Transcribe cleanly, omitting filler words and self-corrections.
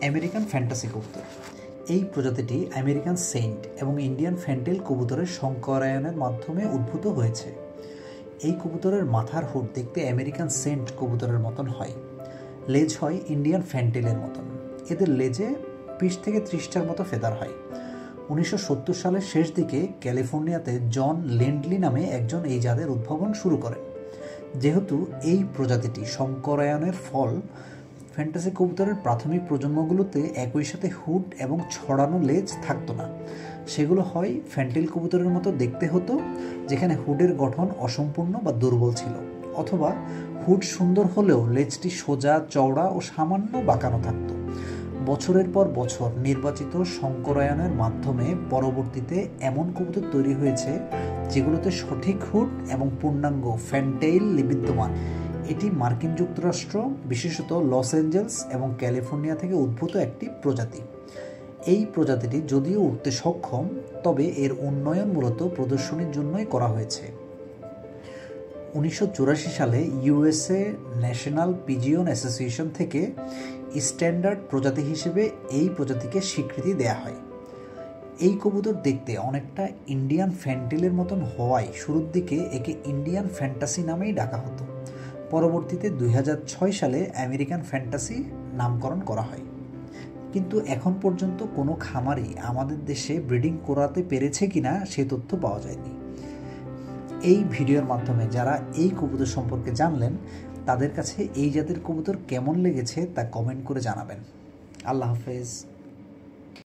American fantasy কবুতর। এই প্রজাতিটি আমেরিকান সেন্ট এবং ইন্ডিয়ান ফ্যান্টেল কবুতরের সংকরায়নের মাধ্যমে উদ্ভূত হয়েছে। এই কবুতরের মাথার হুড দেখতে আমেরিকান সেন্ট কবুতরের মতন হয়। লেজ হয় ইন্ডিয়ান ফ্যান্টেলের মতন। এদের লেজে 20 থেকে 30টার মতো ফেদার হয়। 1970 সালের শেষ দিকে ক্যালিফোর্নিয়াতে জন লিন্ডলি নামে একজন এই জাতের উদ্ভাবন শুরু করেন। যেহেতু এই প্রজাতিটি সংকরায়নের ফল, ফ্যান্টাসি কবুতরের প্রাথমিক প্রজন্মগুলোতে একই সাথে হুড এবং ছড়ানো লেজ থাকতো না। সেগুলো হয় ফ্যান্টেল কবুতরের মতো দেখতে হতো, যেখানে হুডের গঠন অসম্পূর্ণ বা দুর্বল ছিল, অথবা হুড সুন্দর হলেও লেজটি সোজা, চওড়া ও সামান্য বাঁকানো থাকত। বছরের পর বছর নির্বাচিত সংকরায়নের মাধ্যমে পরবর্তীতে এমন কবুতর তৈরি হয়েছে যেগুলোতে সঠিক হুড এবং পূর্ণাঙ্গ ফ্যান্টেইল বিদ্যমান। এটি মার্কিন যুক্তরাষ্ট্র, বিশেষত লস অ্যাঞ্জেলস এবং ক্যালিফোর্নিয়া থেকে উদ্ভূত একটি প্রজাতি। এই প্রজাতিটি যদিও উড়তে সক্ষম, তবে এর উন্নয়ন মূলত প্রদর্শনীর জন্যই করা হয়েছে। 1984 সালে ইউএসএ ন্যাশনাল পিজিয়ন অ্যাসোসিয়েশন থেকে স্ট্যান্ডার্ড প্রজাতি হিসেবে এই প্রজাতিকে স্বীকৃতি দেয়া হয়। এই কবুতর দেখতে অনেকটা ইন্ডিয়ান ফ্যান্টেলের মতন হওয়ায় শুরুর দিকে একে ইন্ডিয়ান ফ্যান্টাসি নামেই ডাকা হতো। পরবর্তীতে 2006 সালে আমেরিকান ফ্যান্টাসি নামকরণ করা হয়। কিন্তু এখন পর্যন্ত কোনো খামারই আমাদের দেশে ব্রিডিং করাতে পেরেছে কিনা সে তথ্য পাওয়া যায়নি। এই ভিডিওর মাধ্যমে যারা এই কবুতর সম্পর্কে জানলেন, তাদের কাছে এই জাতের কবুতর কেমন লেগেছে তা কমেন্ট করে জানাবেন। আল্লাহ হাফেজ।